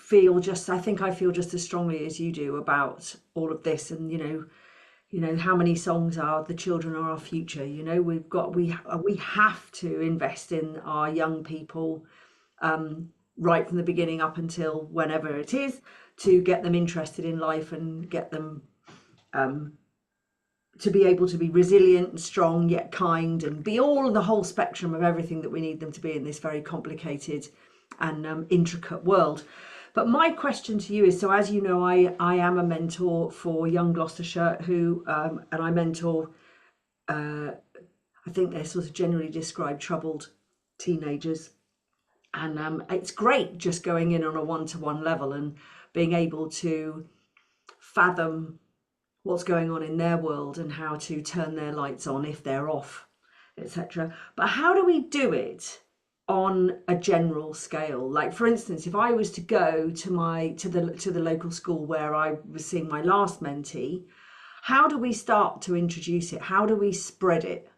think I feel just as strongly as you do about all of this. And you know how many songs are "The children are our future." You know, we have to invest in our young people right from the beginning up until whenever it is, to get them interested in life and get them to be able to be resilient and strong yet kind, and be all the whole spectrum of everything that we need them to be in this very complicated and intricate world. But my question to you is, so as you know, I am a mentor for Young Gloucestershire, who and I mentor I think they're sort of generally described troubled teenagers. And it's great just going in on a one-to-one level and being able to fathom what's going on in their world and how to turn their lights on if they're off, etc. But how do we do it on a general scale? Like, for instance, if I was to go to the local school where I was seeing my last mentee, how do we start to introduce it? How do we spread it?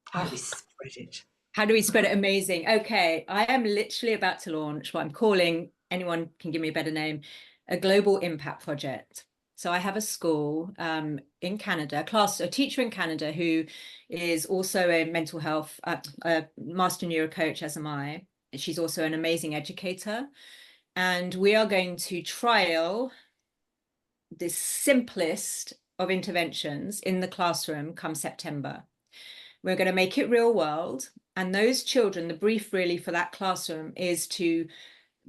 How do we spread it? How do we spread it? Amazing. Okay, I am literally about to launch what I'm calling, anyone can give me a better name, a global impact project. So I have a school in Canada, a teacher in Canada who is also a mental health, a master neurocoach, as am I. She's also an amazing educator. And we are going to trial the simplest of interventions in the classroom come September. We're going to make it real world. And those children, the brief really for that classroom is to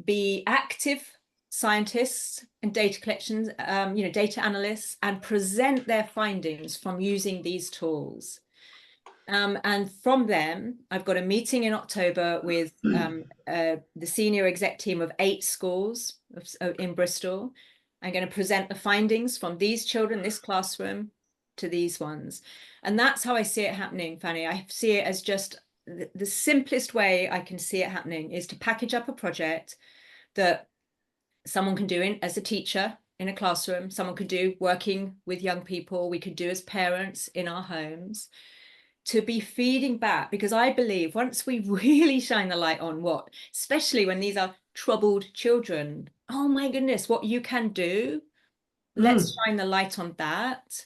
be active scientists and data collections, data analysts, and present their findings from using these tools. And from them, I've got a meeting in October with the senior exec team of 8 schools in Bristol. I'm going to present the findings from these children, this classroom, to these ones. And that's how I see it happening, Fanny. I see it as just the simplest way I can see it happening is to package up a project that someone can do as a teacher in a classroom, someone could do working with young people, we could do as parents in our homes, to be feeding back. Because I believe once we really shine the light on especially when these are troubled children, oh my goodness, what you can do, let's shine the light on that.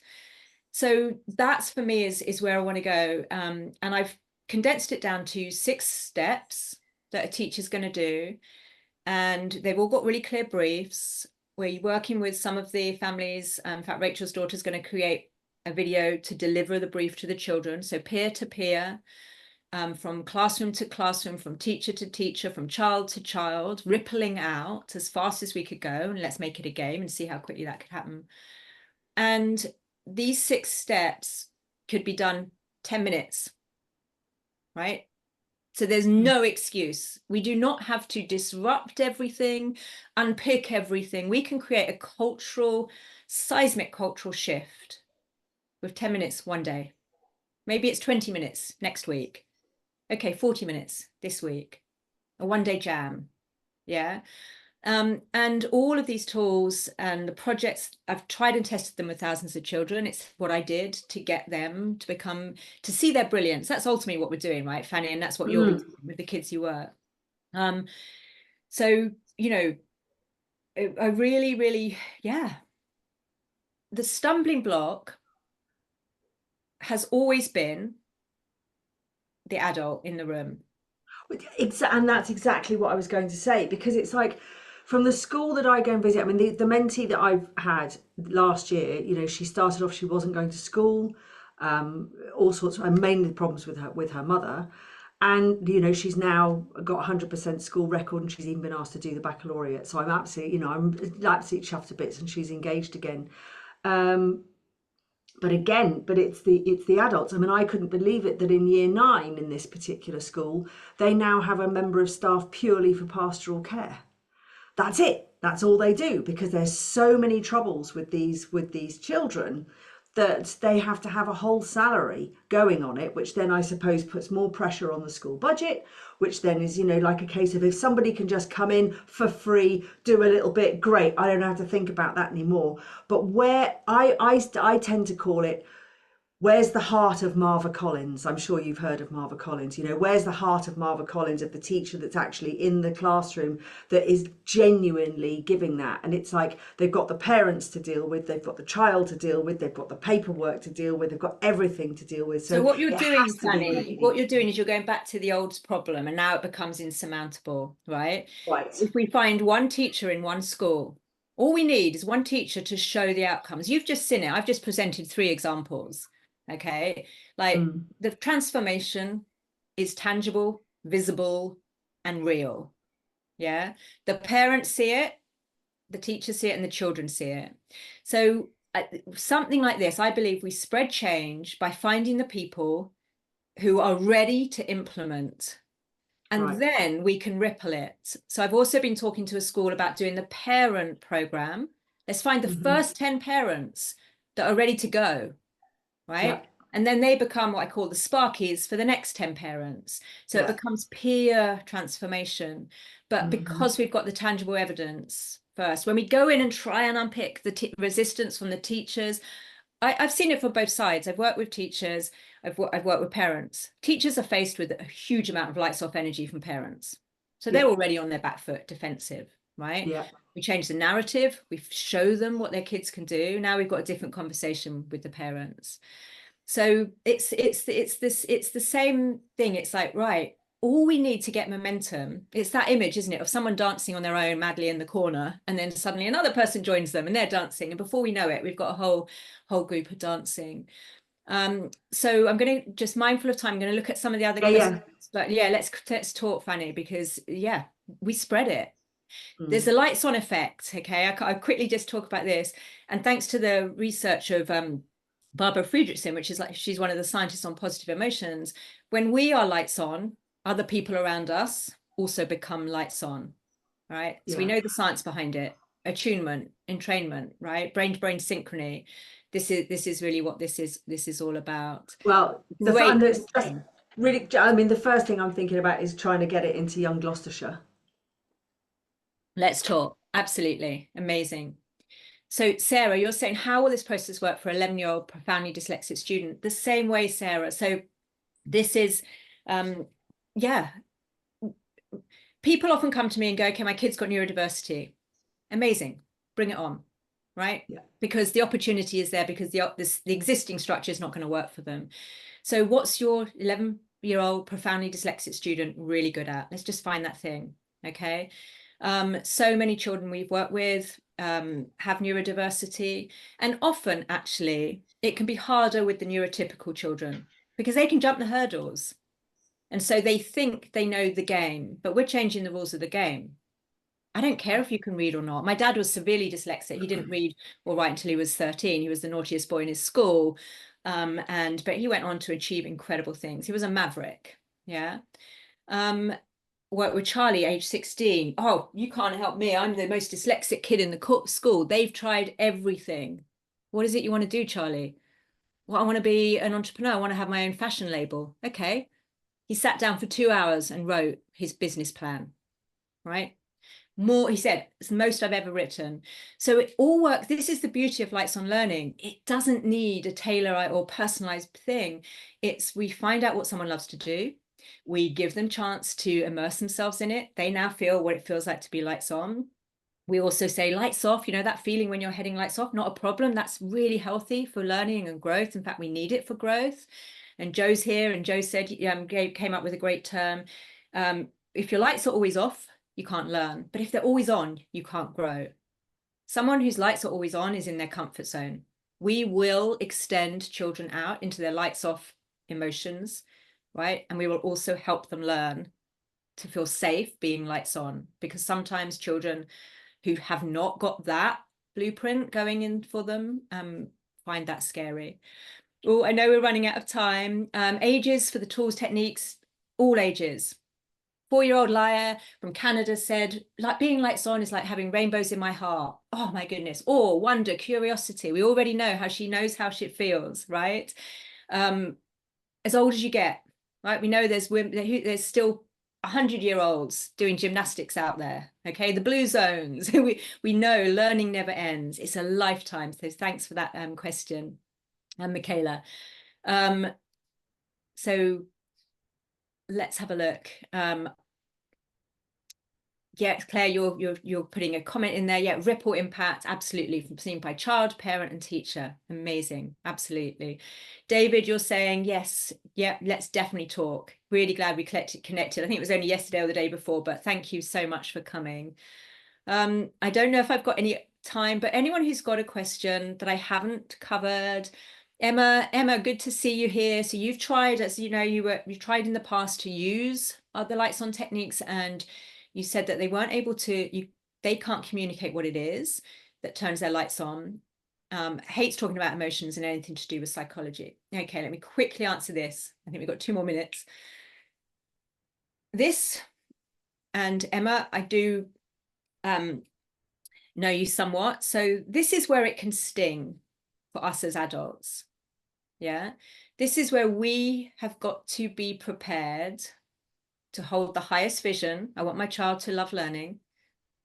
So that's, for me, is where I want to go. And I've condensed it down to 6 steps that a teacher's going to do. And they've all got really clear briefs. We're working with some of the families. In fact, Rachel's daughter is going to create a video to deliver the brief to the children. So peer to peer, from classroom to classroom, from teacher to teacher, from child to child, rippling out as fast as we could go. And let's make it a game and see how quickly that could happen. And these 6 steps could be done 10 minutes, right? So there's no excuse. We do not have to disrupt everything, unpick everything. We can create a seismic cultural shift with 10 minutes one day. Maybe it's 20 minutes next week. Okay, 40 minutes this week. A one-day jam. Yeah. And all of these tools and the projects, I've tried and tested them with thousands of children. It's what I did to get them to see their brilliance. That's ultimately what we're doing, right, Fanny? And that's what you're doing with the kids you work. So, I really, really, the stumbling block has always been the adult in the room. And that's exactly what I was going to say, because it's like, from the school that I go and visit, I mean, the mentee that I've had last year, you know, she started off, she wasn't going to school, all sorts of, and mainly problems with her mother. And, you know, she's now got 100% school record, and she's even been asked to do the baccalaureate. So I'm absolutely, you know, I'm absolutely chuffed to bits, and she's engaged again. But again, it's the adults. I mean, I couldn't believe it that in year 9 in this particular school, they now have a member of staff purely for pastoral care. That's it. That's all they do, because there's so many troubles with these children that they have to have a whole salary going on it, which then I suppose puts more pressure on the school budget, which then is, you know, like a case of, if somebody can just come in for free, do a little bit, great, I don't have to think about that anymore. But where I tend to call it, where's the heart of Marva Collins? I'm sure you've heard of Marva Collins. You know, where's the heart of Marva Collins, of the teacher that's actually in the classroom, that is genuinely giving that? And it's like, they've got the parents to deal with, they've got the child to deal with, they've got the paperwork to deal with, they've got everything to deal with. So what you're doing, Fanny, what you're doing is you're going back to the old problem, and now it becomes insurmountable, right? Right. If we find one teacher in one school, all we need is one teacher to show the outcomes. You've just seen it. I've just presented 3 examples. Okay, like the transformation is tangible, visible, and real. Yeah, the parents see it, the teachers see it, and the children see it. So something like this, I believe we spread change by finding the people who are ready to implement, and then we can ripple it. So I've also been talking to a school about doing the parent program. Let's find the first 10 parents that are ready to go. Right? Yeah. And then they become what I call the sparkies for the next 10 parents. So it becomes peer transformation. But because we've got the tangible evidence first, when we go in and try and unpick the resistance from the teachers, I've seen it from both sides. I've worked with teachers, I've worked with parents. Teachers are faced with a huge amount of lights off energy from parents. So they're already on their back foot, defensive, right? Yeah. We change the narrative, we show them what their kids can do. Now we've got a different conversation with the parents. So it's the same thing. It's like, right, all we need to get momentum, it's that image, isn't it, of someone dancing on their own madly in the corner, and then suddenly another person joins them and they're dancing, and before we know it, we've got a whole group of dancing. So I'm going to, just mindful of time, I'm going to look at some of the other questions. But yeah, let's talk, Fanny, because we spread it. There's the lights on effect. Okay, I quickly just talk about this, and thanks to the research of Barbara Friedrichsen, which is like, she's one of the scientists on positive emotions. When we are lights on, other people around us also become lights on, right? So we know the science behind it: attunement, entrainment, right? Brain to brain synchrony. This is really what this is all about. Well, really, I mean, the first thing I'm thinking about is trying to get it into young Gloucestershire. Let's talk. Absolutely. Amazing. So Sarah, you're saying, how will this process work for an 11-year-old profoundly dyslexic student? The same way, Sarah. So this is, people often come to me and go, okay, my kid's got neurodiversity. Amazing. Bring it on, right? Yeah. Because the opportunity is there, because the existing structure is not going to work for them. So what's your 11-year-old profoundly dyslexic student really good at? Let's just find that thing, okay? So many children we've worked with have neurodiversity, and often actually it can be harder with the neurotypical children because they can jump the hurdles, and so they think they know the game, but we're changing the rules of the game. I don't care if you can read or not. My dad was severely dyslexic. He didn't read or write until he was 13. He was the naughtiest boy in his school, but he went on to achieve incredible things. He was a maverick. Worked with Charlie, age 16. Oh, you can't help me. I'm the most dyslexic kid in the school. They've tried everything. What is it you want to do, Charlie? Well, I want to be an entrepreneur. I want to have my own fashion label. Okay. He sat down for 2 hours and wrote his business plan, right? More, he said, it's the most I've ever written. So it all works. This is the beauty of Lights on Learning. It doesn't need a tailor or personalized thing. It's, we find out what someone loves to do. We give them chance to immerse themselves in it. They now feel what it feels like to be lights on. We also say lights off, you know, that feeling when you're heading lights off, not a problem. That's really healthy for learning and growth. In fact, we need it for growth. And Joe's here, and Joe said, came up with a great term. If your lights are always off, you can't learn. But if they're always on, you can't grow. Someone whose lights are always on is in their comfort zone. We will extend children out into their lights off emotions, right? And we will also help them learn to feel safe being lights on, because sometimes children who have not got that blueprint going in for them find that scary. Oh, I know we're running out of time. Ages for the tools, techniques, all ages. 4-year-old Laia from Canada said, like being lights on is like having rainbows in my heart. Oh my goodness. Or wonder, curiosity. We already know how she knows how she feels, right? As old as you get, right? We know there's still 100-year-olds doing gymnastics out there. Okay, the blue zones. we know learning never ends. It's a lifetime. So thanks for that question, Michaela. So let's have a look. Yeah, Claire, you're putting a comment in there. Yeah, ripple impact, absolutely, from seen by child, parent, and teacher. Amazing, absolutely. David, you're saying yes, yeah, let's definitely talk. Really glad we connected. I think it was only yesterday or the day before, but thank you so much for coming. I don't know if I've got any time, but anyone who's got a question that I haven't covered. Emma, good to see you here. So you've tried, as you know, you tried in the past to use the lights on techniques, and you said that they weren't able to, they can't communicate what it is that turns their lights on. Hates talking about emotions and anything to do with psychology. Okay, let me quickly answer this. I think we've got 2 more minutes. This, and Emma, I do know you somewhat. So this is where it can sting for us as adults. Yeah, this is where we have got to be prepared to hold the highest vision. I want my child to love learning,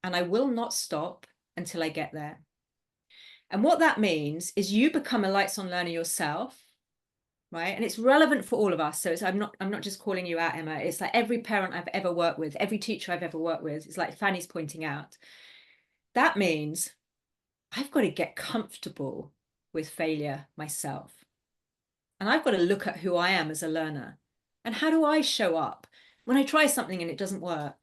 and I will not stop until I get there. And what that means is you become a lights on learner yourself, right? And it's relevant for all of us. So I'm not just calling you out, Emma. It's like every parent I've ever worked with, every teacher I've ever worked with, it's like Fanny's pointing out. That means I've got to get comfortable with failure myself. And I've got to look at who I am as a learner. And how do I show up when I try something and it doesn't work?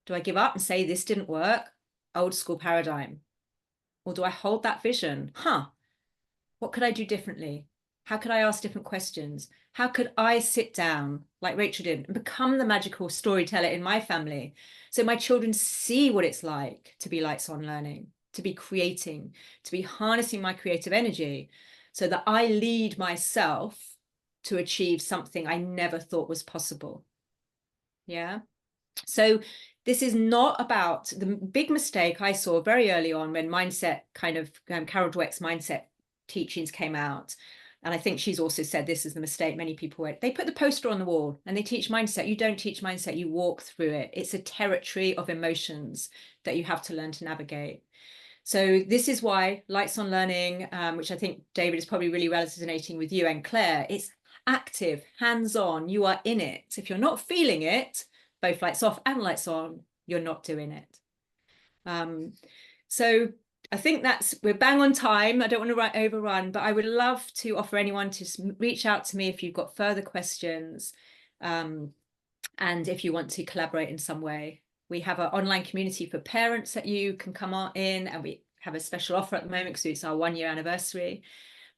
Do I give up and say this didn't work? Old school paradigm. Or do I hold that vision? What could I do differently? How could I ask different questions? How could I sit down like Rachel did and become the magical storyteller in my family, so my children see what it's like to be lights on learning, to be creating, to be harnessing my creative energy, so that I lead myself to achieve something I never thought was possible. Yeah. So this is not about the big mistake I saw very early on when mindset kind of Carol Dweck's mindset teachings came out. And I think she's also said this is the mistake many people they put the poster on the wall and they teach mindset. You don't teach mindset, you walk through it. It's a territory of emotions that you have to learn to navigate. So this is why lights on learning, which I think David is probably really resonating with you and Claire, it's active, hands-on, you are in it. If you're not feeling it, both lights off and lights on, you're not doing it. So I think we're bang on time. I don't want to overrun, but I would love to offer anyone to reach out to me if you've got further questions, and if you want to collaborate in some way. We have an online community for parents that you can come in, and we have a special offer at the moment because it's our 1-year anniversary.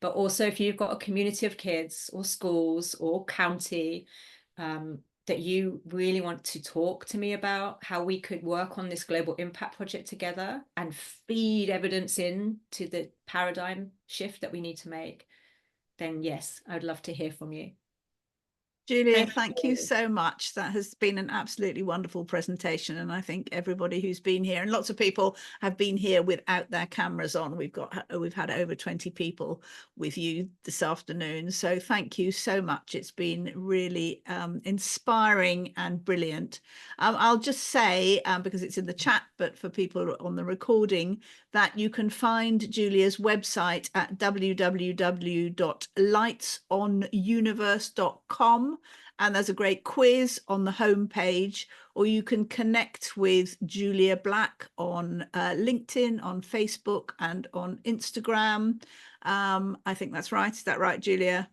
But also if you've got a community of kids or schools or county that you really want to talk to me about how we could work on this global impact project together and feed evidence in to the paradigm shift that we need to make, then yes, I would love to hear from you. Julia, thank you so much. That has been an absolutely wonderful presentation. And I think everybody who's been here, and lots of people have been here without their cameras on. We've had over 20 people with you this afternoon. So thank you so much. It's been really inspiring and brilliant. I'll just say, because it's in the chat, but for people on the recording, that you can find Julia's website at www.lightsonuniverse.com. and there's a great quiz on the homepage, or you can connect with Julia Black on LinkedIn, on Facebook, and on Instagram. I think that's right. Is that right, Julia?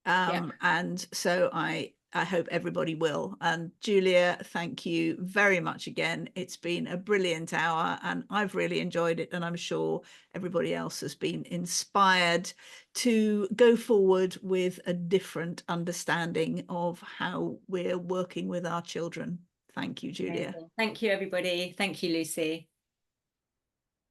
Yeah. And so I hope everybody will. And Julia, thank you very much again. It's been a brilliant hour and I've really enjoyed it. And I'm sure everybody else has been inspired to go forward with a different understanding of how we're working with our children. Thank you, Julia. Amazing. Thank you, everybody. Thank you, Lucy.